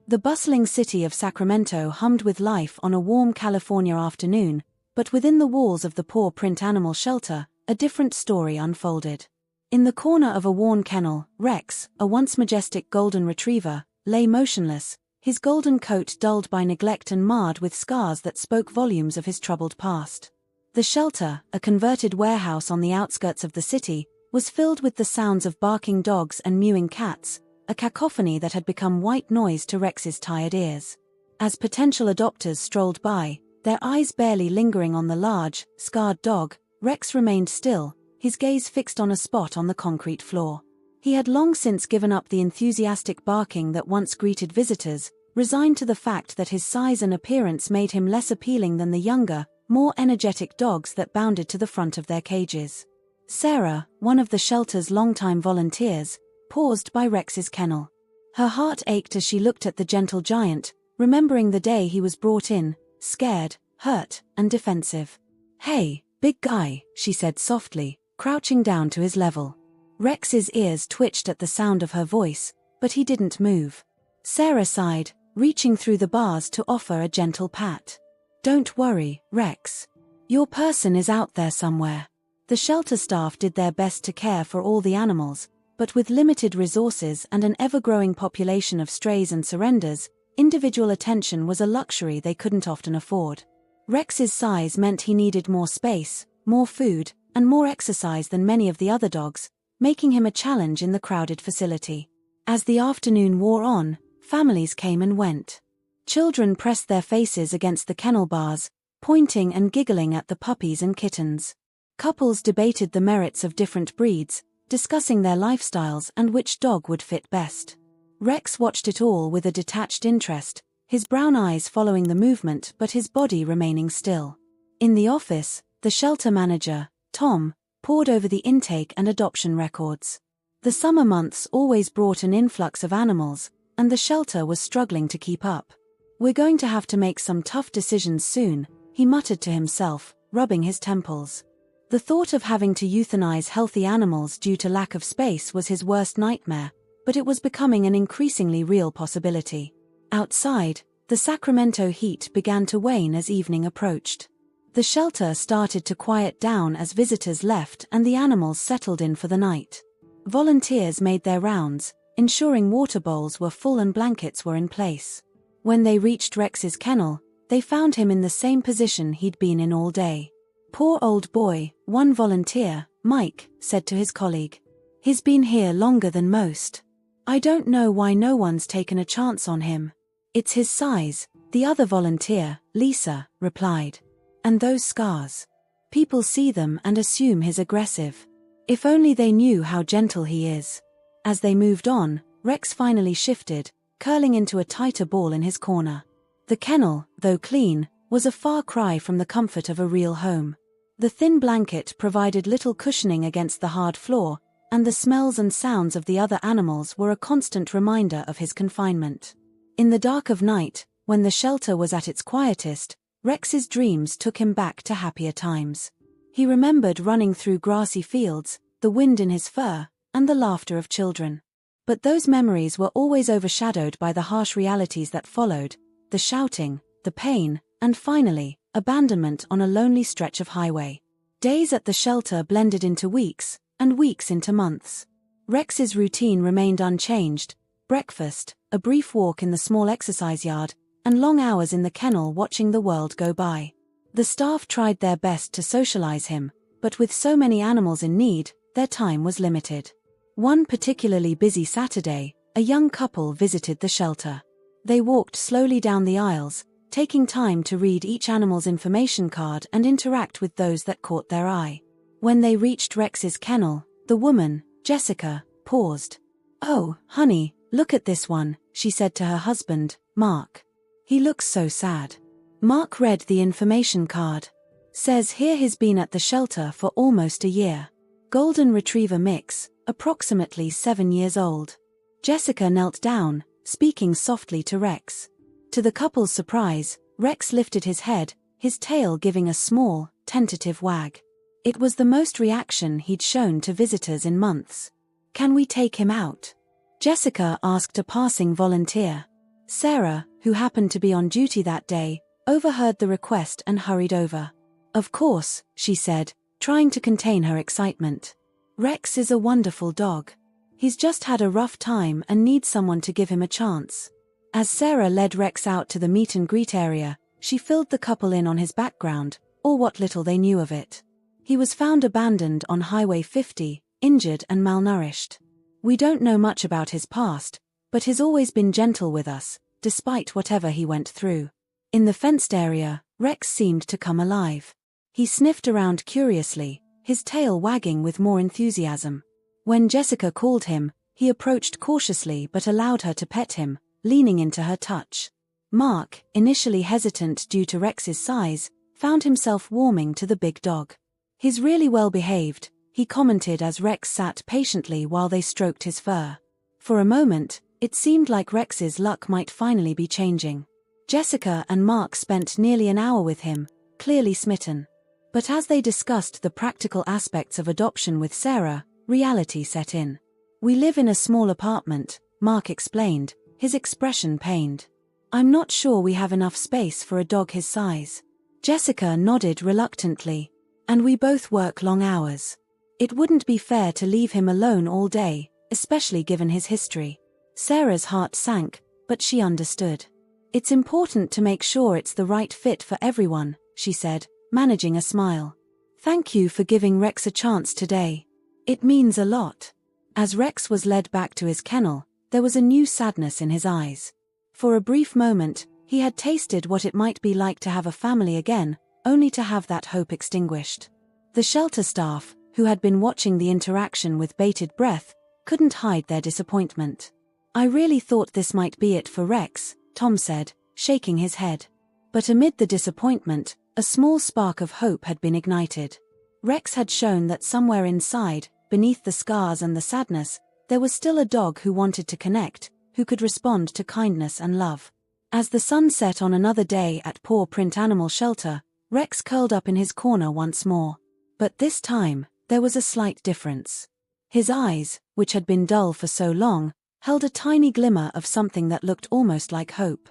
The bustling city of Sacramento hummed with life on a warm California afternoon, but within the walls of the paw print animal shelter, a different story unfolded. In the corner of a worn kennel, Rex, a once majestic golden retriever, lay motionless, his golden coat dulled by neglect and marred with scars that spoke volumes of his troubled past. The shelter, a converted warehouse on the outskirts of the city, was filled with the sounds of barking dogs and mewing cats, a cacophony that had become white noise to Rex's tired ears. As potential adopters strolled by, their eyes barely lingering on the large, scarred dog, Rex remained still, his gaze fixed on a spot on the concrete floor. He had long since given up the enthusiastic barking that once greeted visitors, resigned to the fact that his size and appearance made him less appealing than the younger, more energetic dogs that bounded to the front of their cages. Sarah, one of the shelter's longtime volunteers, paused by Rex's kennel. Her heart ached as she looked at the gentle giant, remembering the day he was brought in, scared, hurt, and defensive. "Hey, big guy," she said softly, crouching down to his level. Rex's ears twitched at the sound of her voice, but he didn't move. Sarah sighed, reaching through the bars to offer a gentle pat. "Don't worry, Rex. Your person is out there somewhere." The shelter staff did their best to care for all the animals, but with limited resources and an ever-growing population of strays and surrenders, individual attention was a luxury they couldn't often afford. Rex's size meant he needed more space, more food, and more exercise than many of the other dogs, making him a challenge in the crowded facility. As the afternoon wore on, families came and went. Children pressed their faces against the kennel bars, pointing and giggling at the puppies and kittens. Couples debated the merits of different breeds, discussing their lifestyles and which dog would fit best. Rex watched it all with a detached interest, his brown eyes following the movement but his body remaining still. In the office, the shelter manager, Tom, pored over the intake and adoption records. The summer months always brought an influx of animals, and the shelter was struggling to keep up. "We're going to have to make some tough decisions soon," he muttered to himself, rubbing his temples. The thought of having to euthanize healthy animals due to lack of space was his worst nightmare, but it was becoming an increasingly real possibility. Outside, the Sacramento heat began to wane as evening approached. The shelter started to quiet down as visitors left and the animals settled in for the night. Volunteers made their rounds, ensuring water bowls were full and blankets were in place. When they reached Rex's kennel, they found him in the same position he'd been in all day. "Poor old boy," one volunteer, Mike, said to his colleague. "He's been here longer than most. I don't know why no one's taken a chance on him." "It's his size," the other volunteer, Lisa, replied. "And those scars. People see them and assume he's aggressive. If only they knew how gentle he is." As they moved on, Rex finally shifted, curling into a tighter ball in his corner. The kennel, though clean, was a far cry from the comfort of a real home. The thin blanket provided little cushioning against the hard floor, and the smells and sounds of the other animals were a constant reminder of his confinement. In the dark of night, when the shelter was at its quietest, Rex's dreams took him back to happier times. He remembered running through grassy fields, the wind in his fur, and the laughter of children. But those memories were always overshadowed by the harsh realities that followed, the shouting, the pain, and finally, abandonment on a lonely stretch of highway. Days at the shelter blended into weeks, and weeks into months. Rex's routine remained unchanged: breakfast, a brief walk in the small exercise yard, and long hours in the kennel watching the world go by. The staff tried their best to socialize him, but with so many animals in need, their time was limited. One particularly busy Saturday, a young couple visited the shelter. They walked slowly down the aisles, taking time to read each animal's information card and interact with those that caught their eye. When they reached Rex's kennel, the woman, Jessica, paused. "Oh, honey, look at this one," she said to her husband, Mark. "He looks so sad." Mark read the information card. "Says here he's been at the shelter for almost a year. Golden Retriever mix, approximately 7 years old." Jessica knelt down, speaking softly to Rex. To the couple's surprise, Rex lifted his head, his tail giving a small, tentative wag. It was the most reaction he'd shown to visitors in months. "Can we take him out?" Jessica asked a passing volunteer. Sarah, who happened to be on duty that day, overheard the request and hurried over. "Of course," she said, trying to contain her excitement. "Rex is a wonderful dog. He's just had a rough time and needs someone to give him a chance." As Sarah led Rex out to the meet and greet area, she filled the couple in on his background, or what little they knew of it. He was found abandoned on Highway 50, injured and malnourished. "We don't know much about his past, but he's always been gentle with us, despite whatever he went through." In the fenced area, Rex seemed to come alive. He sniffed around curiously, his tail wagging with more enthusiasm. When Jessica called him, he approached cautiously but allowed her to pet him, leaning into her touch. Mark, initially hesitant due to Rex's size, found himself warming to the big dog. "He's really well behaved," he commented as Rex sat patiently while they stroked his fur. For a moment, it seemed like Rex's luck might finally be changing. Jessica and Mark spent nearly an hour with him, clearly smitten. But as they discussed the practical aspects of adoption with Sarah, reality set in. "We live in a small apartment," Mark explained, his expression pained. "I'm not sure we have enough space for a dog his size." Jessica nodded reluctantly. "And we both work long hours. It wouldn't be fair to leave him alone all day, especially given his history." Sarah's heart sank, but she understood. "It's important to make sure it's the right fit for everyone," she said, managing a smile. "Thank you for giving Rex a chance today. It means a lot." As Rex was led back to his kennel, there was a new sadness in his eyes. For a brief moment, he had tasted what it might be like to have a family again, only to have that hope extinguished. The shelter staff, who had been watching the interaction with bated breath, couldn't hide their disappointment. "I really thought this might be it for Rex," Tom said, shaking his head. But amid the disappointment, a small spark of hope had been ignited. Rex had shown that somewhere inside, beneath the scars and the sadness, there was still a dog who wanted to connect, who could respond to kindness and love. As the sun set on another day at Paw Print Animal Shelter, Rex curled up in his corner once more. But this time, there was a slight difference. His eyes, which had been dull for so long, held a tiny glimmer of something that looked almost like hope.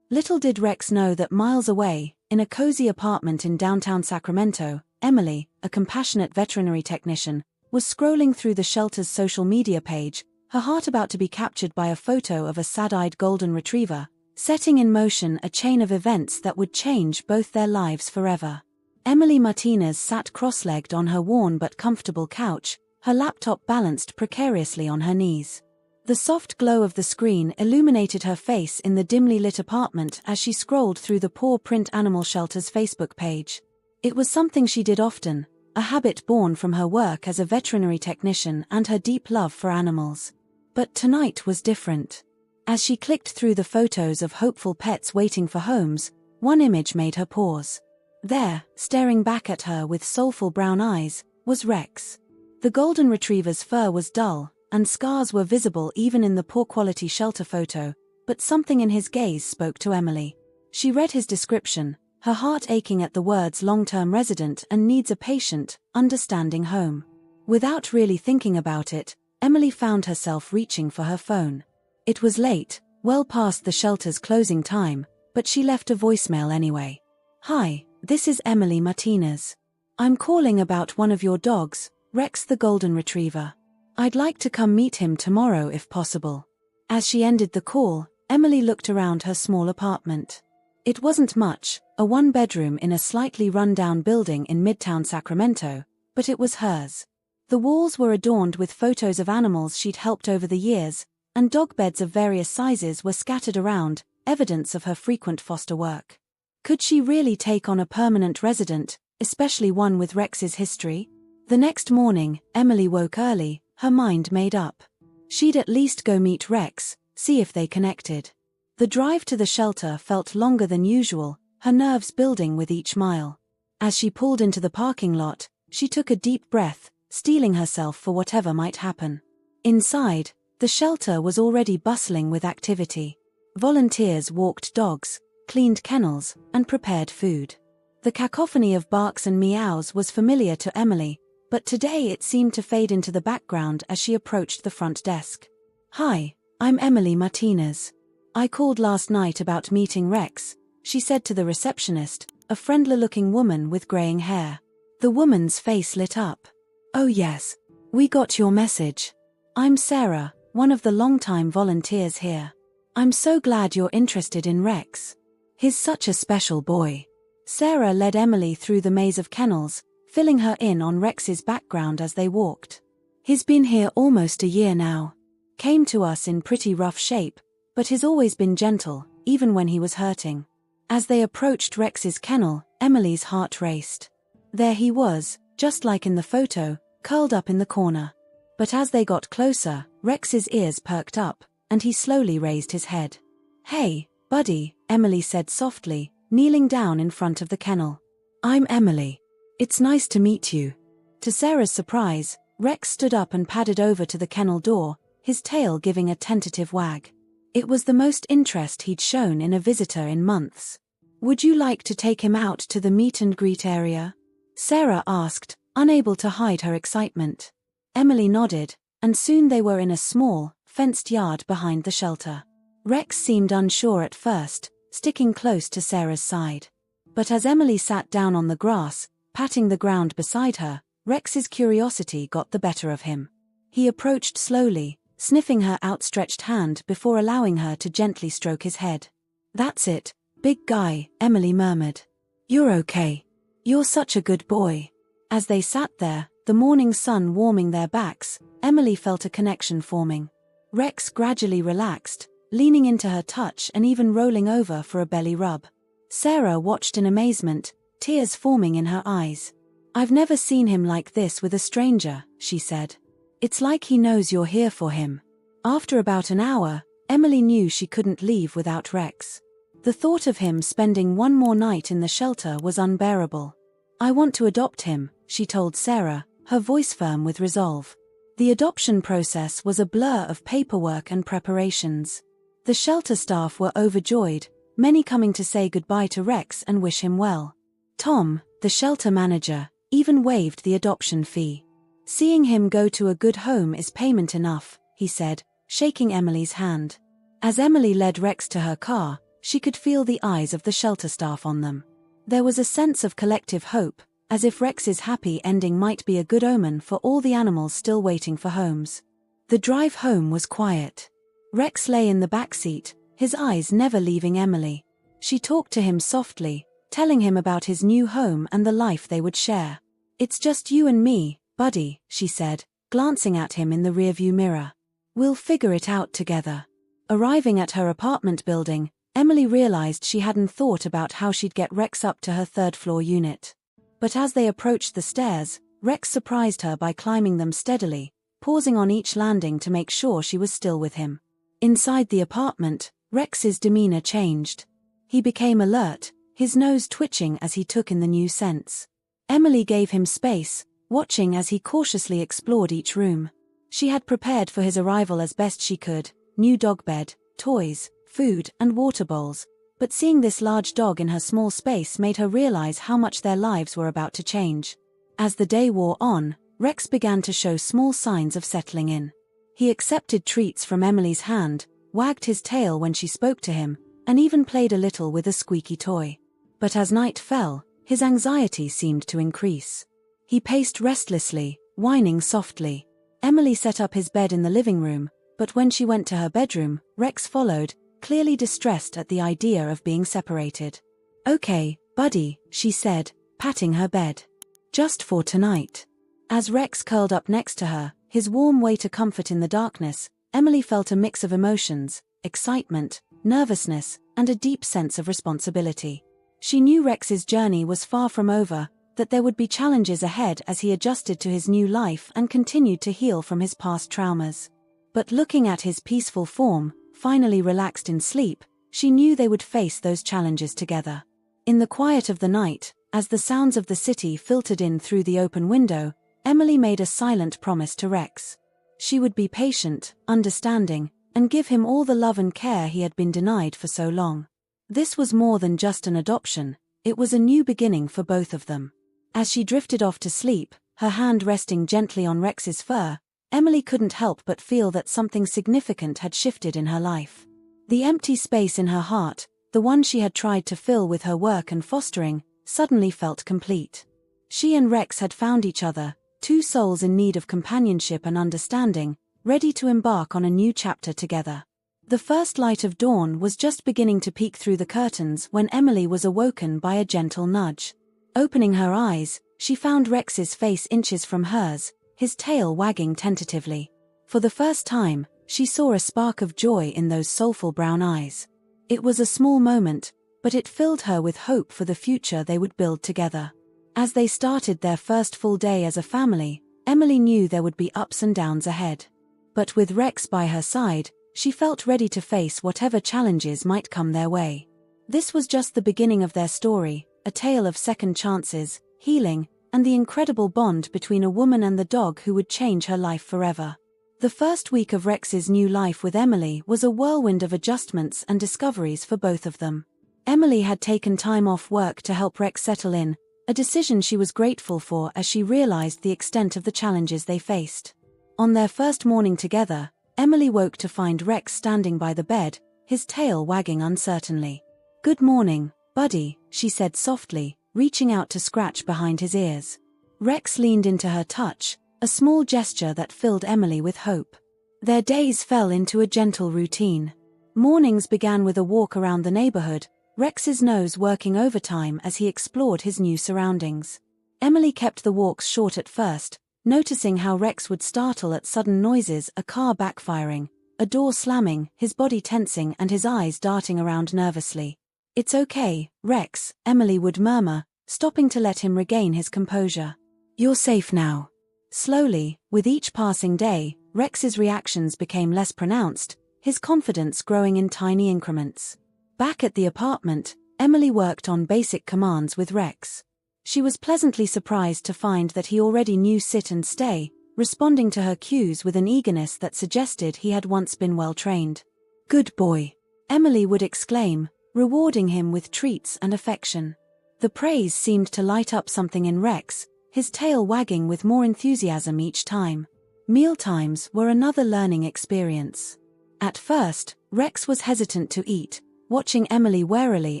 Little did Rex know that miles away, in a cozy apartment in downtown Sacramento, Emily, a compassionate veterinary technician, was scrolling through the shelter's social media page, her heart about to be captured by a photo of a sad-eyed golden retriever, setting in motion a chain of events that would change both their lives forever. Emily Martinez sat cross-legged on her worn but comfortable couch, her laptop balanced precariously on her knees. The soft glow of the screen illuminated her face in the dimly lit apartment as she scrolled through the Paw Print Animal Shelter's Facebook page. It was something she did often, a habit born from her work as a veterinary technician and her deep love for animals. But tonight was different. As she clicked through the photos of hopeful pets waiting for homes, one image made her pause. There, staring back at her with soulful brown eyes, was Rex. The golden retriever's fur was dull, and scars were visible even in the poor-quality shelter photo, but something in his gaze spoke to Emily. She read his description, her heart aching at the words long-term resident and needs a patient, understanding home. Without really thinking about it, Emily found herself reaching for her phone. It was late, well past the shelter's closing time, but she left a voicemail anyway. "Hi, this is Emily Martinez. I'm calling about one of your dogs, Rex the golden retriever. I'd like to come meet him tomorrow if possible." As she ended the call, Emily looked around her small apartment. It wasn't much, a one-bedroom in a slightly run-down building in Midtown Sacramento, but it was hers. The walls were adorned with photos of animals she'd helped over the years, and dog beds of various sizes were scattered around, evidence of her frequent foster work. Could she really take on a permanent resident, especially one with Rex's history? The next morning, Emily woke early, her mind made up. She'd at least go meet Rex, see if they connected. The drive to the shelter felt longer than usual, her nerves building with each mile. As she pulled into the parking lot, she took a deep breath, steeling herself for whatever might happen. Inside, the shelter was already bustling with activity. Volunteers walked dogs, cleaned kennels, and prepared food. The cacophony of barks and meows was familiar to Emily, but today it seemed to fade into the background as she approached the front desk. "Hi, I'm Emily Martinez. "I called last night about meeting Rex," she said to the receptionist, a friendly-looking woman with graying hair. The woman's face lit up. "Oh yes. We got your message. I'm Sarah, one of the longtime volunteers here. I'm so glad you're interested in Rex. He's such a special boy." Sarah led Emily through the maze of kennels, filling her in on Rex's background as they walked. "He's been here almost a year now. Came to us in pretty rough shape, but he's always been gentle, even when he was hurting." As they approached Rex's kennel, Emily's heart raced. There he was, just like in the photo, curled up in the corner. But as they got closer, Rex's ears perked up, and he slowly raised his head. "Hey, buddy," Emily said softly, kneeling down in front of the kennel. "I'm Emily. It's nice to meet you." To Sarah's surprise, Rex stood up and padded over to the kennel door, his tail giving a tentative wag. It was the most interest he'd shown in a visitor in months. "Would you like to take him out to the meet and greet area?" Sarah asked, unable to hide her excitement. Emily nodded, and soon they were in a small, fenced yard behind the shelter. Rex seemed unsure at first, sticking close to Sarah's side. But as Emily sat down on the grass, patting the ground beside her, Rex's curiosity got the better of him. He approached slowly, sniffing her outstretched hand before allowing her to gently stroke his head. "That's it, big guy," Emily murmured. "You're okay. You're such a good boy." As they sat there, the morning sun warming their backs, Emily felt a connection forming. Rex gradually relaxed, leaning into her touch and even rolling over for a belly rub. Sarah watched in amazement, tears forming in her eyes. "I've never seen him like this with a stranger," she said. "It's like he knows you're here for him." After about an hour, Emily knew she couldn't leave without Rex. The thought of him spending one more night in the shelter was unbearable. "I want to adopt him," she told Sarah, her voice firm with resolve. The adoption process was a blur of paperwork and preparations. The shelter staff were overjoyed, many coming to say goodbye to Rex and wish him well. Tom, the shelter manager, even waived the adoption fee. "Seeing him go to a good home is payment enough," he said, shaking Emily's hand. As Emily led Rex to her car, she could feel the eyes of the shelter staff on them. There was a sense of collective hope, as if Rex's happy ending might be a good omen for all the animals still waiting for homes. The drive home was quiet. Rex lay in the back seat, his eyes never leaving Emily. She talked to him softly, telling him about his new home and the life they would share. "It's just you and me, buddy," she said, glancing at him in the rearview mirror. "We'll figure it out together." Arriving at her apartment building, Emily realized she hadn't thought about how she'd get Rex up to her third-floor unit. But as they approached the stairs, Rex surprised her by climbing them steadily, pausing on each landing to make sure she was still with him. Inside the apartment, Rex's demeanor changed. He became alert, his nose twitching as he took in the new scents. Emily gave him space, watching as he cautiously explored each room. She had prepared for his arrival as best she could: new dog bed, toys, food, and water bowls, but seeing this large dog in her small space made her realize how much their lives were about to change. As the day wore on, Rex began to show small signs of settling in. He accepted treats from Emily's hand, wagged his tail when she spoke to him, and even played a little with a squeaky toy. But as night fell, his anxiety seemed to increase. He paced restlessly, whining softly. Emily set up his bed in the living room, but when she went to her bedroom, Rex followed, clearly distressed at the idea of being separated. "Okay, buddy," she said, patting her bed. "Just for tonight." As Rex curled up next to her, his warm weight a comfort in the darkness, Emily felt a mix of emotions: excitement, nervousness, and a deep sense of responsibility. She knew Rex's journey was far from over, that there would be challenges ahead as he adjusted to his new life and continued to heal from his past traumas. But looking at his peaceful form, finally relaxed in sleep, she knew they would face those challenges together. In the quiet of the night, as the sounds of the city filtered in through the open window, Emily made a silent promise to Rex. She would be patient, understanding, and give him all the love and care he had been denied for so long. This was more than just an adoption, it was a new beginning for both of them. As she drifted off to sleep, her hand resting gently on Rex's fur, Emily couldn't help but feel that something significant had shifted in her life. The empty space in her heart, the one she had tried to fill with her work and fostering, suddenly felt complete. She and Rex had found each other, two souls in need of companionship and understanding, ready to embark on a new chapter together. The first light of dawn was just beginning to peek through the curtains when Emily was awoken by a gentle nudge. Opening her eyes, she found Rex's face inches from hers, his tail wagging tentatively. For the first time, she saw a spark of joy in those soulful brown eyes. It was a small moment, but it filled her with hope for the future they would build together. As they started their first full day as a family, Emily knew there would be ups and downs ahead. But with Rex by her side, she felt ready to face whatever challenges might come their way. This was just the beginning of their story, a tale of second chances, healing, and the incredible bond between a woman and the dog who would change her life forever. The first week of Rex's new life with Emily was a whirlwind of adjustments and discoveries for both of them. Emily had taken time off work to help Rex settle in, a decision she was grateful for as she realized the extent of the challenges they faced. On their first morning together, Emily woke to find Rex standing by the bed, his tail wagging uncertainly. "Good morning, buddy," she said softly, reaching out to scratch behind his ears. Rex leaned into her touch, a small gesture that filled Emily with hope. Their days fell into a gentle routine. Mornings began with a walk around the neighborhood, Rex's nose working overtime as he explored his new surroundings. Emily kept the walks short at first, noticing how Rex would startle at sudden noises, a car backfiring, a door slamming, his body tensing and his eyes darting around nervously. "It's okay, Rex," Emily would murmur, stopping to let him regain his composure. "You're safe now." Slowly, with each passing day, Rex's reactions became less pronounced, his confidence growing in tiny increments. Back at the apartment, Emily worked on basic commands with Rex. She was pleasantly surprised to find that he already knew sit and stay, responding to her cues with an eagerness that suggested he had once been well trained. "Good boy," Emily would exclaim, rewarding him with treats and affection. The praise seemed to light up something in Rex, his tail wagging with more enthusiasm each time. Mealtimes were another learning experience. At first, Rex was hesitant to eat, watching Emily warily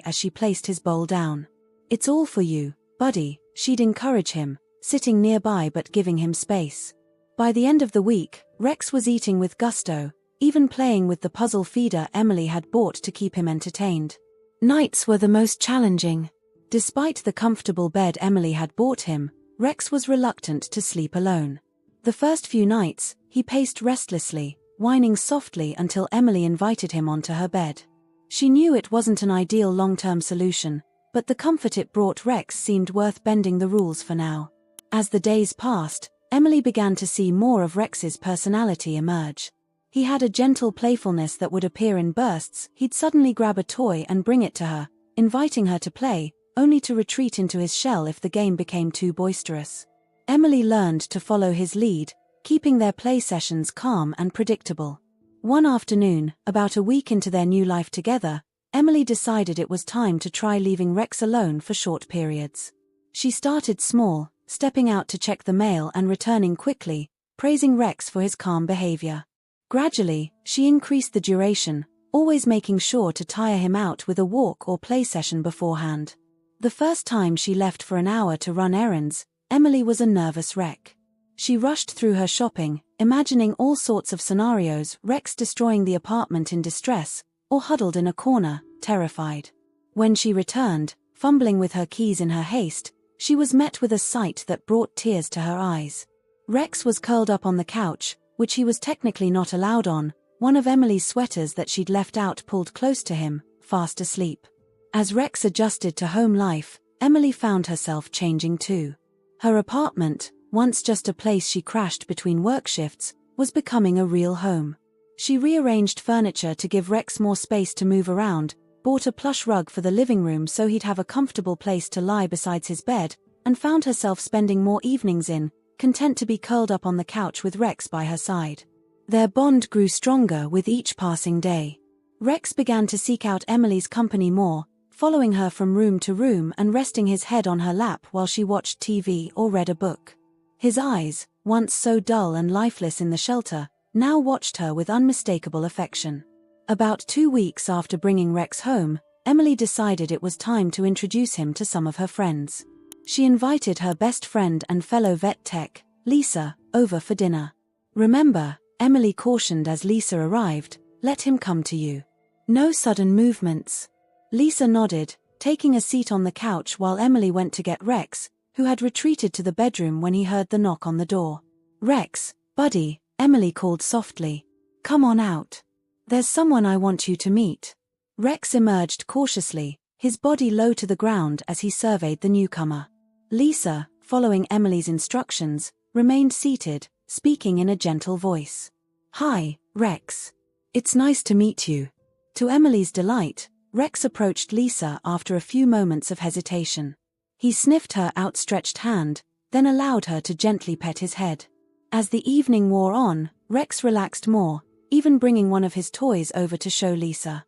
as she placed his bowl down. "It's all for you, buddy," she'd encourage him, sitting nearby but giving him space. By the end of the week, Rex was eating with gusto, even playing with the puzzle feeder Emily had bought to keep him entertained. Nights were the most challenging. Despite the comfortable bed Emily had bought him, Rex was reluctant to sleep alone. The first few nights, he paced restlessly, whining softly until Emily invited him onto her bed. She knew it wasn't an ideal long-term solution, but the comfort it brought Rex seemed worth bending the rules for now. As the days passed, Emily began to see more of Rex's personality emerge. He had a gentle playfulness that would appear in bursts. He'd suddenly grab a toy and bring it to her, inviting her to play, only to retreat into his shell if the game became too boisterous. Emily learned to follow his lead, keeping their play sessions calm and predictable. One afternoon, about a week into their new life together, Emily decided it was time to try leaving Rex alone for short periods. She started small, stepping out to check the mail and returning quickly, praising Rex for his calm behavior. Gradually, she increased the duration, always making sure to tire him out with a walk or play session beforehand. The first time she left for an hour to run errands, Emily was a nervous wreck. She rushed through her shopping, imagining all sorts of scenarios, Rex destroying the apartment in distress, or huddled in a corner, terrified. When she returned, fumbling with her keys in her haste, she was met with a sight that brought tears to her eyes. Rex was curled up on the couch, which he was technically not allowed on, one of Emily's sweaters that she'd left out pulled close to him, fast asleep. As Rex adjusted to home life, Emily found herself changing too. Her apartment, once just a place she crashed between work shifts, was becoming a real home. She rearranged furniture to give Rex more space to move around, bought a plush rug for the living room so he'd have a comfortable place to lie besides his bed, and found herself spending more evenings content to be curled up on the couch with Rex by her side. Their bond grew stronger with each passing day. Rex began to seek out Emily's company more, following her from room to room and resting his head on her lap while she watched TV or read a book. His eyes, once so dull and lifeless in the shelter, now watched her with unmistakable affection. About 2 weeks after bringing Rex home, Emily decided it was time to introduce him to some of her friends. She invited her best friend and fellow vet tech, Lisa, over for dinner. "Remember," Emily cautioned as Lisa arrived, "let him come to you. No sudden movements." Lisa nodded, taking a seat on the couch while Emily went to get Rex, who had retreated to the bedroom when he heard the knock on the door. "Rex, buddy," Emily called softly. "Come on out. There's someone I want you to meet." Rex emerged cautiously, his body low to the ground as he surveyed the newcomer. Lisa, following Emily's instructions, remained seated, speaking in a gentle voice. "Hi, Rex. It's nice to meet you." To Emily's delight, Rex approached Lisa after a few moments of hesitation. He sniffed her outstretched hand, then allowed her to gently pet his head. As the evening wore on, Rex relaxed more, even bringing one of his toys over to show Lisa.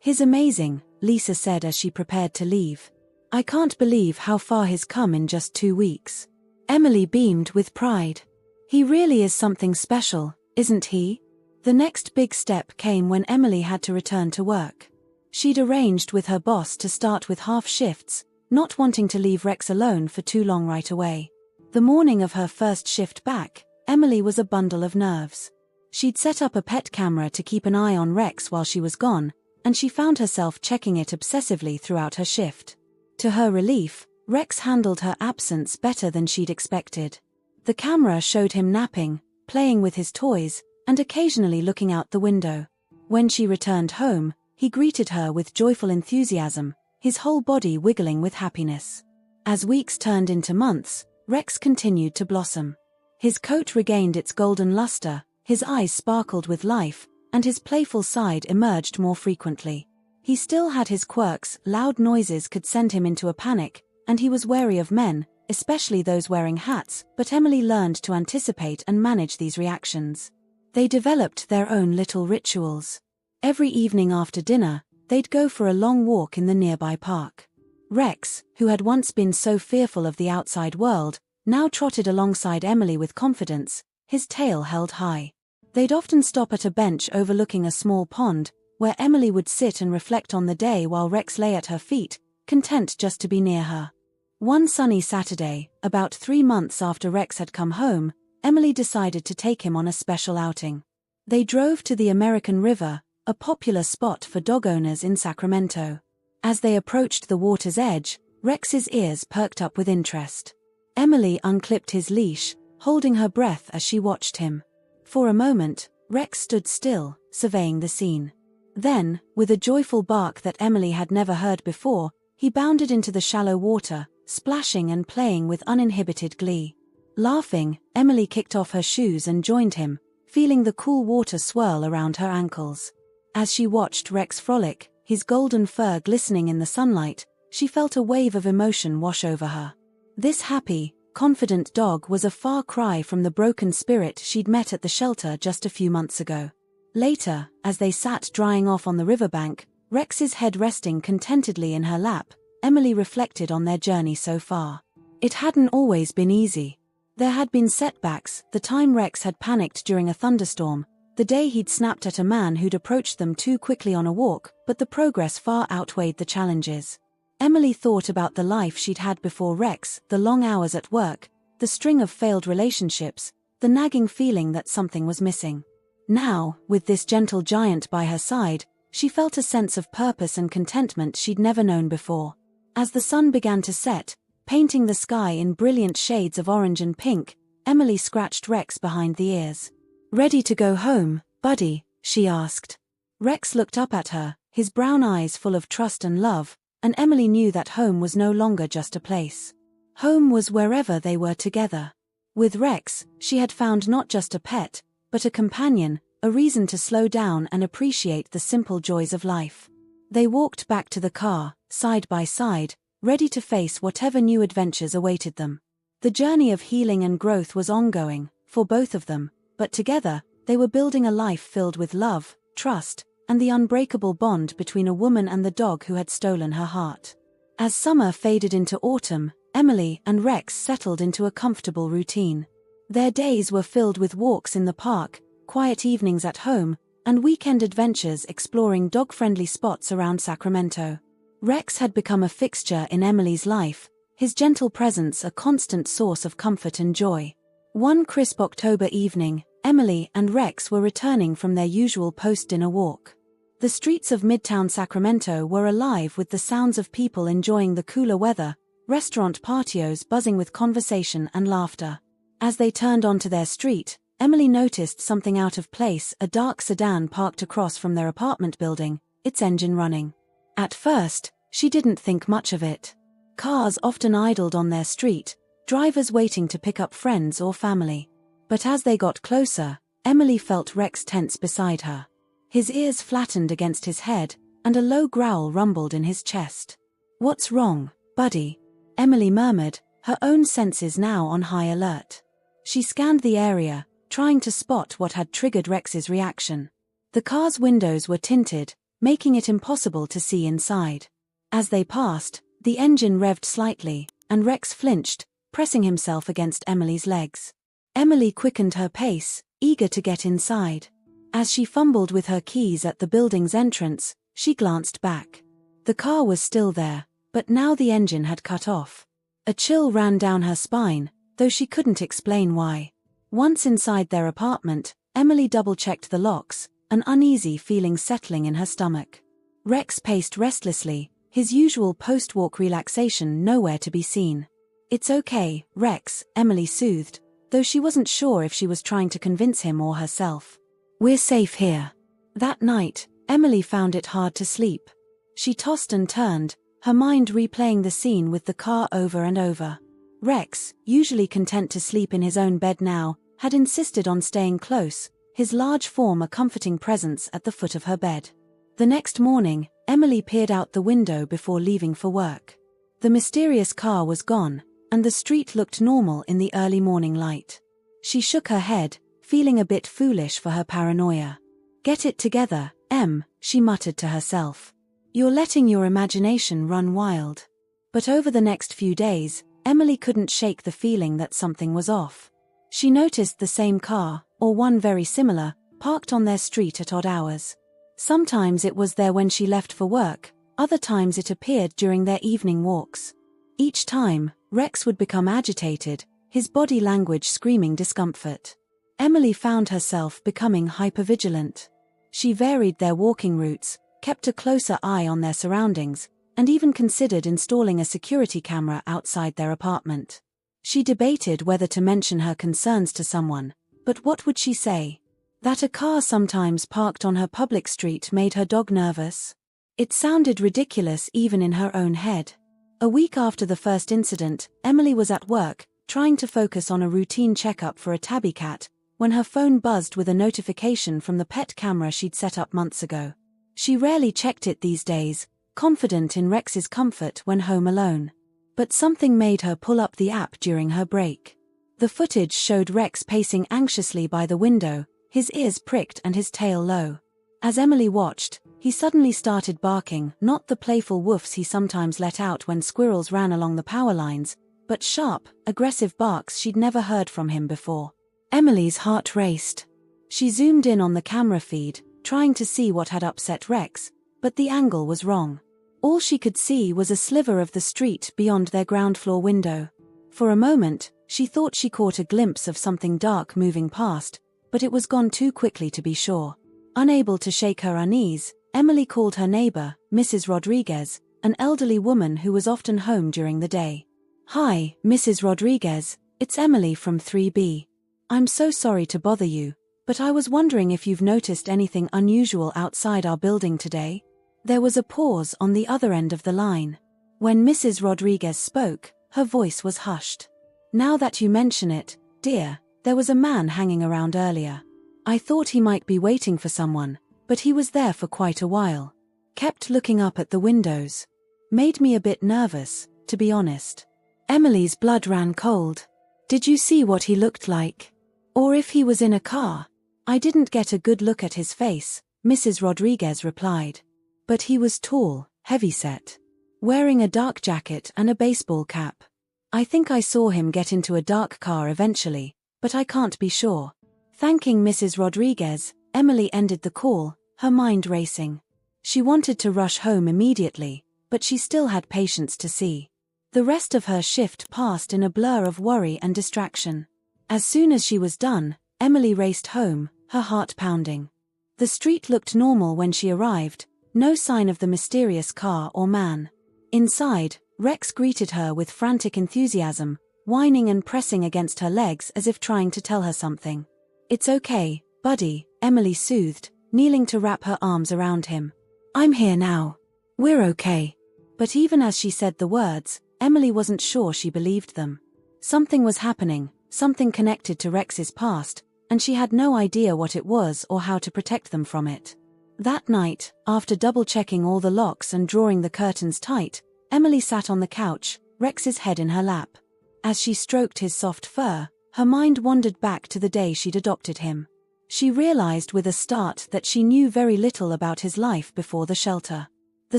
He's amazing," Lisa said as she prepared to leave. "I can't believe how far he's come in just 2 weeks." Emily beamed with pride. "He really is something special, isn't he?" The next big step came when Emily had to return to work. She'd arranged with her boss to start with half shifts, not wanting to leave Rex alone for too long right away. The morning of her first shift back, Emily was a bundle of nerves. She'd set up a pet camera to keep an eye on Rex while she was gone, and she found herself checking it obsessively throughout her shift. To her relief, Rex handled her absence better than she'd expected. The camera showed him napping, playing with his toys, and occasionally looking out the window. When she returned home, he greeted her with joyful enthusiasm, his whole body wiggling with happiness. As weeks turned into months, Rex continued to blossom. His coat regained its golden luster, his eyes sparkled with life, and his playful side emerged more frequently. He still had his quirks, loud noises could send him into a panic, and he was wary of men, especially those wearing hats, but Emily learned to anticipate and manage these reactions. They developed their own little rituals. Every evening after dinner, they'd go for a long walk in the nearby park. Rex, who had once been so fearful of the outside world, now trotted alongside Emily with confidence, his tail held high. They'd often stop at a bench overlooking a small pond, where Emily would sit and reflect on the day while Rex lay at her feet, content just to be near her. One sunny Saturday, about 3 months after Rex had come home, Emily decided to take him on a special outing. They drove to the American River, a popular spot for dog owners in Sacramento. As they approached the water's edge, Rex's ears perked up with interest. Emily unclipped his leash, holding her breath as she watched him. For a moment, Rex stood still, surveying the scene. Then, with a joyful bark that Emily had never heard before, he bounded into the shallow water, splashing and playing with uninhibited glee. Laughing, Emily kicked off her shoes and joined him, feeling the cool water swirl around her ankles. As she watched Rex frolic, his golden fur glistening in the sunlight, she felt a wave of emotion wash over her. This happy, confident dog was a far cry from the broken spirit she'd met at the shelter just a few months ago. Later, as they sat drying off on the riverbank, Rex's head resting contentedly in her lap, Emily reflected on their journey so far. It hadn't always been easy. There had been setbacks, the time Rex had panicked during a thunderstorm, the day he'd snapped at a man who'd approached them too quickly on a walk, but the progress far outweighed the challenges. Emily thought about the life she'd had before Rex, the long hours at work, the string of failed relationships, the nagging feeling that something was missing. Now, with this gentle giant by her side, she felt a sense of purpose and contentment she'd never known before. As the sun began to set, painting the sky in brilliant shades of orange and pink, Emily scratched Rex behind the ears. "Ready to go home, buddy?" she asked. Rex looked up at her, his brown eyes full of trust and love, and Emily knew that home was no longer just a place. Home was wherever they were together. With Rex, she had found not just a pet, but a companion, a reason to slow down and appreciate the simple joys of life. They walked back to the car, side by side, ready to face whatever new adventures awaited them. The journey of healing and growth was ongoing, for both of them, but together, they were building a life filled with love, trust, and the unbreakable bond between a woman and the dog who had stolen her heart. As summer faded into autumn, Emily and Rex settled into a comfortable routine. Their days were filled with walks in the park, quiet evenings at home, and weekend adventures exploring dog-friendly spots around Sacramento. Rex had become a fixture in Emily's life, his gentle presence a constant source of comfort and joy. One crisp October evening, Emily and Rex were returning from their usual post-dinner walk. The streets of Midtown Sacramento were alive with the sounds of people enjoying the cooler weather, restaurant patios buzzing with conversation and laughter. As they turned onto their street, Emily noticed something out of place: a dark sedan parked across from their apartment building, its engine running. At first, she didn't think much of it. Cars often idled on their street, drivers waiting to pick up friends or family. But as they got closer, Emily felt Rex tense beside her. His ears flattened against his head, and a low growl rumbled in his chest. "What's wrong, buddy?" Emily murmured, her own senses now on high alert. She scanned the area, trying to spot what had triggered Rex's reaction. The car's windows were tinted, making it impossible to see inside. As they passed, the engine revved slightly, and Rex flinched, pressing himself against Emily's legs. Emily quickened her pace, eager to get inside. As she fumbled with her keys at the building's entrance, she glanced back. The car was still there, but now the engine had cut off. A chill ran down her spine, though she couldn't explain why. Once inside their apartment, Emily double-checked the locks, an uneasy feeling settling in her stomach. Rex paced restlessly, his usual post-walk relaxation nowhere to be seen. "It's okay, Rex," Emily soothed, though she wasn't sure if she was trying to convince him or herself. "We're safe here." That night, Emily found it hard to sleep. She tossed and turned, her mind replaying the scene with the car over and over. Rex, usually content to sleep in his own bed now, had insisted on staying close, his large form a comforting presence at the foot of her bed. The next morning, Emily peered out the window before leaving for work. The mysterious car was gone, and the street looked normal in the early morning light. She shook her head, feeling a bit foolish for her paranoia. "Get it together, Em," she muttered to herself. "You're letting your imagination run wild." But over the next few days, Emily couldn't shake the feeling that something was off. She noticed the same car, or one very similar, parked on their street at odd hours. Sometimes it was there when she left for work, other times it appeared during their evening walks. Each time, Rex would become agitated, his body language screaming discomfort. Emily found herself becoming hypervigilant. She varied their walking routes, kept a closer eye on their surroundings, and even considered installing a security camera outside their apartment. She debated whether to mention her concerns to someone, but what would she say? That a car sometimes parked on her public street made her dog nervous? It sounded ridiculous even in her own head. A week after the first incident, Emily was at work, trying to focus on a routine checkup for a tabby cat, when her phone buzzed with a notification from the pet camera she'd set up months ago. She rarely checked it these days, confident in Rex's comfort when home alone. But something made her pull up the app during her break. The footage showed Rex pacing anxiously by the window, his ears pricked and his tail low. As Emily watched, he suddenly started barking, not the playful woofs he sometimes let out when squirrels ran along the power lines, but sharp, aggressive barks she'd never heard from him before. Emily's heart raced. She zoomed in on the camera feed, trying to see what had upset Rex, but the angle was wrong. All she could see was a sliver of the street beyond their ground floor window. For a moment, she thought she caught a glimpse of something dark moving past, but it was gone too quickly to be sure. Unable to shake her unease, Emily called her neighbor, Mrs. Rodriguez, an elderly woman who was often home during the day. "Hi, Mrs. Rodriguez, it's Emily from 3B. I'm so sorry to bother you, but I was wondering if you've noticed anything unusual outside our building today?" There was a pause on the other end of the line. When Mrs. Rodriguez spoke, her voice was hushed. "Now that you mention it, dear, there was a man hanging around earlier. I thought he might be waiting for someone, but he was there for quite a while. Kept looking up at the windows. Made me a bit nervous, to be honest." Emily's blood ran cold. "Did you see what he looked like? Or if he was in a car?" "I didn't get a good look at his face," Mrs. Rodriguez replied. "But he was tall, heavy-set. Wearing a dark jacket and a baseball cap. I think I saw him get into a dark car eventually, but I can't be sure." Thanking Mrs. Rodriguez, Emily ended the call, her mind racing. She wanted to rush home immediately, but she still had patience to see. The rest of her shift passed in a blur of worry and distraction. As soon as she was done, Emily raced home, her heart pounding. The street looked normal when she arrived, no sign of the mysterious car or man. Inside, Rex greeted her with frantic enthusiasm, whining and pressing against her legs as if trying to tell her something. "It's okay, buddy," Emily soothed, kneeling to wrap her arms around him. "I'm here now. We're okay." But even as she said the words, Emily wasn't sure she believed them. Something was happening, something connected to Rex's past, and she had no idea what it was or how to protect them from it. That night, after double-checking all the locks and drawing the curtains tight, Emily sat on the couch, Rex's head in her lap. As she stroked his soft fur, her mind wandered back to the day she'd adopted him. She realized with a start that she knew very little about his life before the shelter. The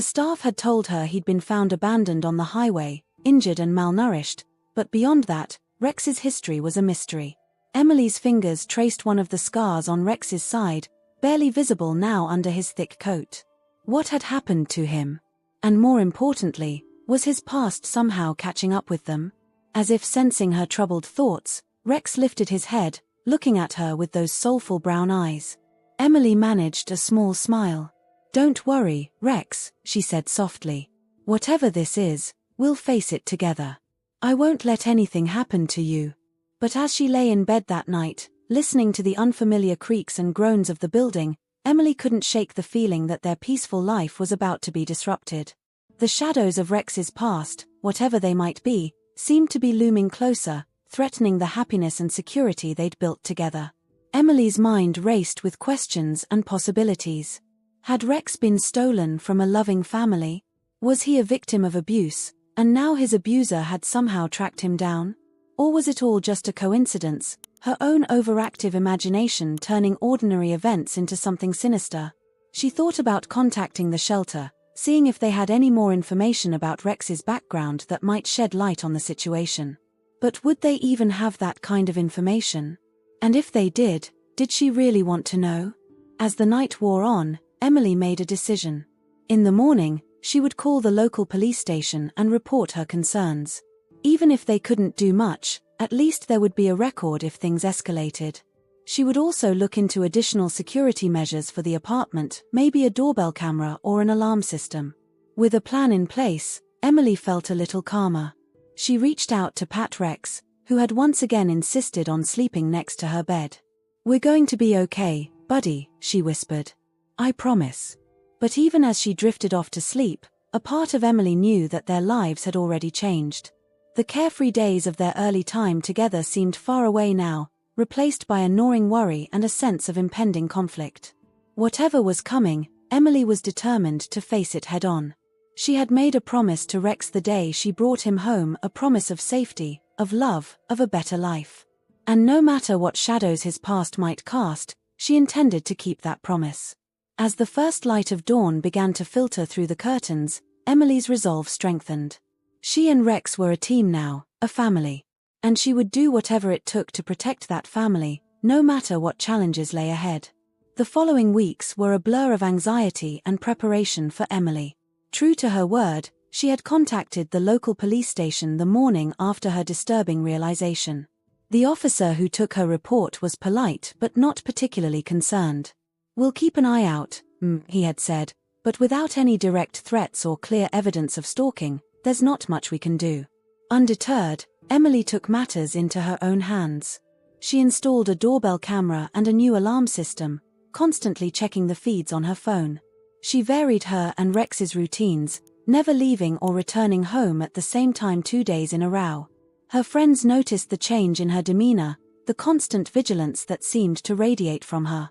staff had told her he'd been found abandoned on the highway, injured and malnourished, but beyond that, Rex's history was a mystery. Emily's fingers traced one of the scars on Rex's side, barely visible now under his thick coat. What had happened to him? And more importantly, was his past somehow catching up with them? As if sensing her troubled thoughts, Rex lifted his head, looking at her with those soulful brown eyes. Emily managed a small smile. "Don't worry, Rex," she said softly. "Whatever this is, we'll face it together. I won't let anything happen to you." But as she lay in bed that night, listening to the unfamiliar creaks and groans of the building, Emily couldn't shake the feeling that their peaceful life was about to be disrupted. The shadows of Rex's past, whatever they might be, seemed to be looming closer, threatening the happiness and security they'd built together. Emily's mind raced with questions and possibilities. Had Rex been stolen from a loving family? Was he a victim of abuse, and now his abuser had somehow tracked him down? Or was it all just a coincidence, her own overactive imagination turning ordinary events into something sinister? She thought about contacting the shelter, seeing if they had any more information about Rex's background that might shed light on the situation. But would they even have that kind of information? And if they did she really want to know? As the night wore on, Emily made a decision. In the morning, she would call the local police station and report her concerns. Even if they couldn't do much, at least there would be a record if things escalated. She would also look into additional security measures for the apartment, maybe a doorbell camera or an alarm system. With a plan in place, Emily felt a little calmer. She reached out to Pat Rex, who had once again insisted on sleeping next to her bed. "We're going to be okay, buddy," she whispered. "I promise." But even as she drifted off to sleep, a part of Emily knew that their lives had already changed. The carefree days of their early time together seemed far away now, replaced by a gnawing worry and a sense of impending conflict. Whatever was coming, Emily was determined to face it head-on. She had made a promise to Rex the day she brought him home, a promise of safety, of love, of a better life. And no matter what shadows his past might cast, she intended to keep that promise. As the first light of dawn began to filter through the curtains, Emily's resolve strengthened. She and Rex were a team now, a family. And she would do whatever it took to protect that family, no matter what challenges lay ahead. The following weeks were a blur of anxiety and preparation for Emily. True to her word, she had contacted the local police station the morning after her disturbing realization. The officer who took her report was polite but not particularly concerned. "We'll keep an eye out," he had said, but without any direct threats or clear evidence of stalking, there's not much we can do. Undeterred, Emily took matters into her own hands. She installed a doorbell camera and a new alarm system, constantly checking the feeds on her phone. She varied her and Rex's routines, never leaving or returning home at the same time 2 days in a row. Her friends noticed the change in her demeanor, the constant vigilance that seemed to radiate from her.